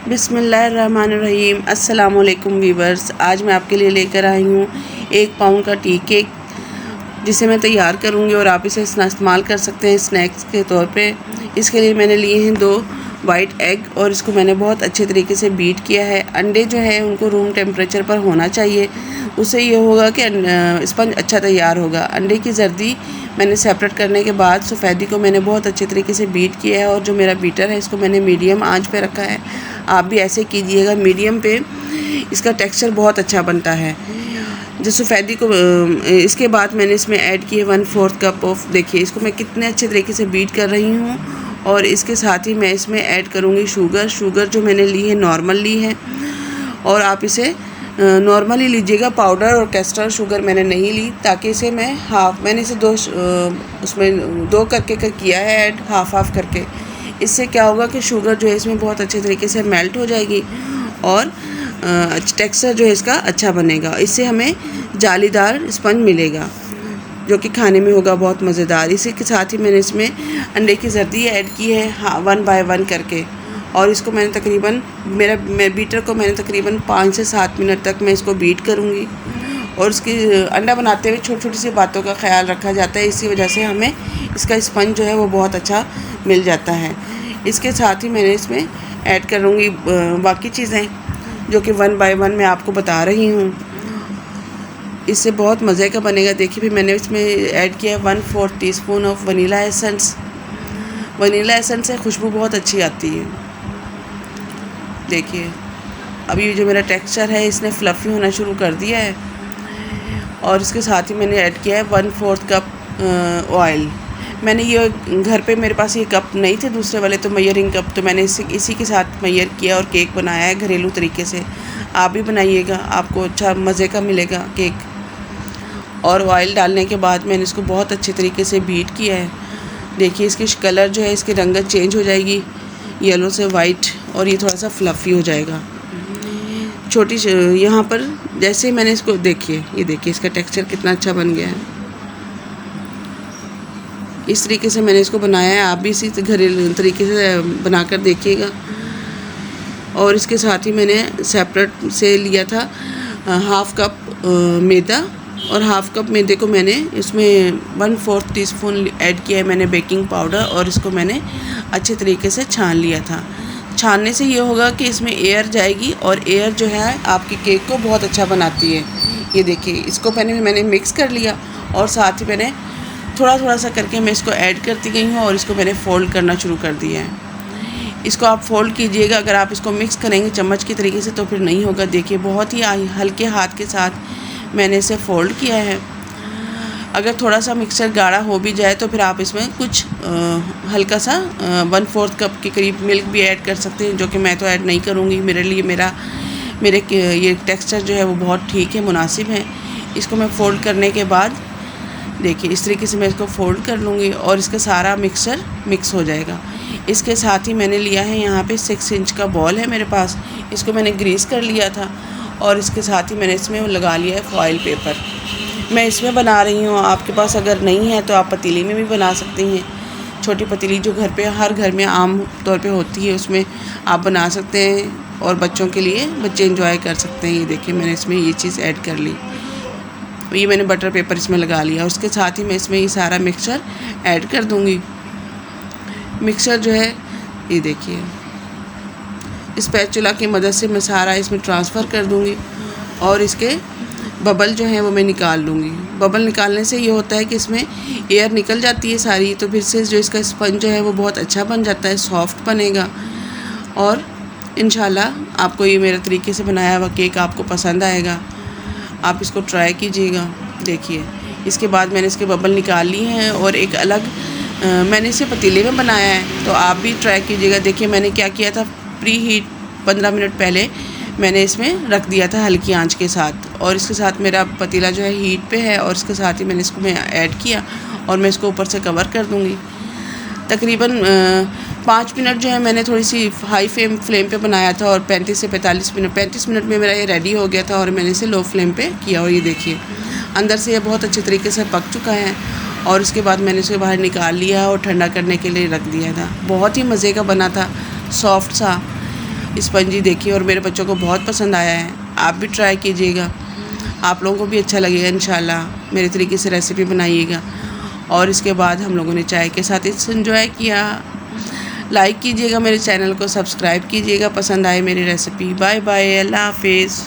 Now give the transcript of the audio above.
बिस्मिल्लाहिर्रहमानिर्रहीम। अस्सलामुअलैकुम वीवर्स। आज मैं आपके लिए लेकर आई हूँ 1 पाउंड का टी केक, जिसे मैं तैयार करूँगी और आप इसे इस्तेमाल कर सकते हैं स्नैक्स के तौर पे। इसके लिए मैंने लिए हैं 2 वाइट एग और इसको मैंने बहुत अच्छे तरीके से बीट किया है। अंडे जो है उनको रूम टेम्परेचर पर होना चाहिए, उससे ये होगा कि स्पंज अच्छा तैयार होगा। अंडे की जर्दी मैंने सेपरेट करने के बाद सफ़ेदी को मैंने बहुत अच्छे तरीके से बीट किया है और जो मेरा बीटर है इसको मैंने मीडियम आंच पे रखा है। आप भी ऐसे कीजिएगा, मीडियम पे। इसका टेक्सचर बहुत अच्छा बनता है। जो सफ़ेदी को इसके बाद मैंने इसमें ऐड किए 1/4 कप ऑफ, देखिए इसको मैं कितने अच्छे तरीके से बीट कर रही हूँ। और इसके साथ ही मैं इसमें ऐड करूँगी शुगर जो मैंने ली है नॉर्मल ली है, और आप इसे नॉर्मल ही लीजिएगा। पाउडर और कैस्टर शुगर मैंने नहीं ली, ताकि इसे मैंने इसे 2 करके किया है ऐड, हाफ करके। इससे क्या होगा कि शुगर जो है इसमें बहुत अच्छे तरीके से मेल्ट हो जाएगी और टेक्सचर जो है इसका अच्छा बनेगा। इससे हमें जालीदार स्पंज मिलेगा जो कि खाने में होगा बहुत मज़ेदार। इसी के साथ ही मैंने इसमें अंडे की जर्दी ऐड की है 1 बाय 1 करके, और इसको मैंने तकरीबन बीटर को मैंने तकरीबन 5 से 7 मिनट तक मैं इसको बीट करूँगी। और उसकी अंडा बनाते हुए छोटी छोटी सी बातों का ख्याल रखा जाता है, इसी वजह से हमें इसका स्पंज जो है वो बहुत अच्छा मिल जाता है। इसके साथ ही मैंने इसमें ऐड करूँगी बाकी चीज़ें जो कि 1 बाय 1 मैं आपको बता रही हूँ। इससे बहुत मज़े का बनेगा। देखिए फिर मैंने इसमें ऐड किया है 1/4 teaspoon of vanilla essence. Vanilla essence से खुशबू बहुत अच्छी आती है। देखिए अभी जो मेरा टेक्सचर है इसने फ्लफ़ी होना शुरू कर दिया है। और इसके साथ ही मैंने ऐड किया है 1/4 कप ऑयल। मैंने ये घर पे मेरे पास ये कप नहीं थे दूसरे वाले, तो मेजरिंग कप, तो मैंने इसी के साथ मेजर किया और केक बनाया है घरेलू तरीके से। आप भी बनाइएगा, आपको अच्छा मज़े का मिलेगा केक। और ऑयल डालने के बाद मैंने इसको बहुत अच्छे तरीके से बीट किया है। देखिए इसकी कलर जो है, इसकी रंगत चेंज हो जाएगी येलो से वाइट, और ये थोड़ा सा फ्लफ़ी हो जाएगा। यहाँ पर जैसे मैंने इसको ये देखिए इसका टेक्सचर कितना अच्छा बन गया है। इस तरीके से मैंने इसको बनाया है, आप भी इसी घरेलू तरीके से बनाकर देखिएगा। और इसके साथ ही मैंने सेपरेट से लिया था 1/2 कप मैदा, और 1/2 कप मैदे को मैंने इसमें 1/4 टीस्पून ऐड किया है मैंने बेकिंग पाउडर, और इसको मैंने अच्छे तरीके से छान लिया था। छानने से ये होगा कि इसमें एयर जाएगी, और एयर जो है आपके केक को बहुत अच्छा बनाती है। ये देखिए इसको मैंने मिक्स कर लिया, और साथ ही मैंने थोड़ा सा करके मैं इसको ऐड करती गई हूँ, और इसको मैंने फ़ोल्ड करना शुरू कर दिया है। इसको आप फ़ोल्ड कीजिएगा, अगर आप इसको मिक्स करेंगे चम्मच की तरीके से तो फिर नहीं होगा। देखिए बहुत ही हल्के हाथ के साथ मैंने इसे फ़ोल्ड किया है। अगर थोड़ा सा मिक्सचर गाढ़ा हो भी जाए तो फिर आप इसमें कुछ हल्का सा 1/4 कप के करीब मिल्क भी ऐड कर सकते हैं, जो कि मैं तो ऐड नहीं करूँगी। मेरे लिए मेरे ये टेक्सचर जो है वो बहुत ठीक है, मुनासिब है। इसको मैं फ़ोल्ड करने के बाद देखिए इस तरीके से मैं इसको फ़ोल्ड कर लूँगी, और इसका सारा मिक्सचर मिक्स हो जाएगा। इसके साथ ही मैंने लिया है यहाँ पे 6 इंच का बॉल है मेरे पास, इसको मैंने ग्रीस कर लिया था, और इसके साथ ही मैंने इसमें लगा लिया है फॉइल पेपर। मैं इसमें बना रही हूँ, आपके पास अगर नहीं है तो आप पतीली में भी बना सकती हैं। छोटी पतीली जो हर घर में आम तौर पे होती है, उसमें आप बना सकते हैं, और बच्चों के लिए बच्चे एंजॉय कर सकते हैं। ये देखिए मैंने इसमें ये चीज़ ऐड कर ली, ये मैंने बटर पेपर इसमें लगा लिया। उसके साथ ही मैं इसमें ये सारा मिक्सचर ऐड कर दूँगी। मिक्सचर जो है ये देखिए स्पैचुला की मदद से मैं सारा इसमें ट्रांसफ़र कर दूँगी, और इसके बबल जो है वो मैं निकाल लूँगी। बबल निकालने से ये होता है कि इसमें एयर निकल जाती है सारी, तो फिर से जो इसका स्पंज जो है वो बहुत अच्छा बन जाता है, सॉफ्ट बनेगा। और इंशाल्लाह आपको ये मेरे तरीके से बनाया हुआ केक आपको पसंद आएगा, आप इसको ट्राई कीजिएगा। देखिए इसके बाद मैंने इसके बबल निकाल लिए हैं, और एक अलग मैंने इसे पतीले में बनाया है, तो आप भी ट्राई कीजिएगा। देखिए मैंने क्या किया था, प्री हीट 15 मिनट पहले मैंने इसमें रख दिया था हल्की आंच के साथ, और इसके साथ मेरा पतीला जो है हीट पे है, और इसके साथ ही मैंने इसको ऐड किया, और मैं इसको ऊपर से कवर कर दूँगी। तकरीबन 5 मिनट जो है मैंने थोड़ी सी हाई फ्लेम पे बनाया था, और 35 से 35 मिनट में मेरा ये रेडी हो गया था, और मैंने इसे लो फ्लेम पे किया। और ये देखिए अंदर से ये बहुत अच्छे तरीके से पक चुका है, और उसके बाद मैंने इसे बाहर निकाल लिया और ठंडा करने के लिए रख दिया था। बहुत ही मज़े का बना था, सॉफ्ट सा। स्पंजी देखिए और मेरे बच्चों को बहुत पसंद आया है। आप भी ट्राई कीजिएगा, आप लोगों को भी अच्छा लगेगा इंशाल्लाह। मेरे तरीके से रेसिपी बनाइएगा। और इसके बाद हम लोगों ने चाय के साथ इसे एंजॉय किया। लाइक कीजिएगा, मेरे चैनल को सब्सक्राइब कीजिएगा पसंद आए मेरी रेसिपी। बाय बाय, अल्लाह हाफिज़।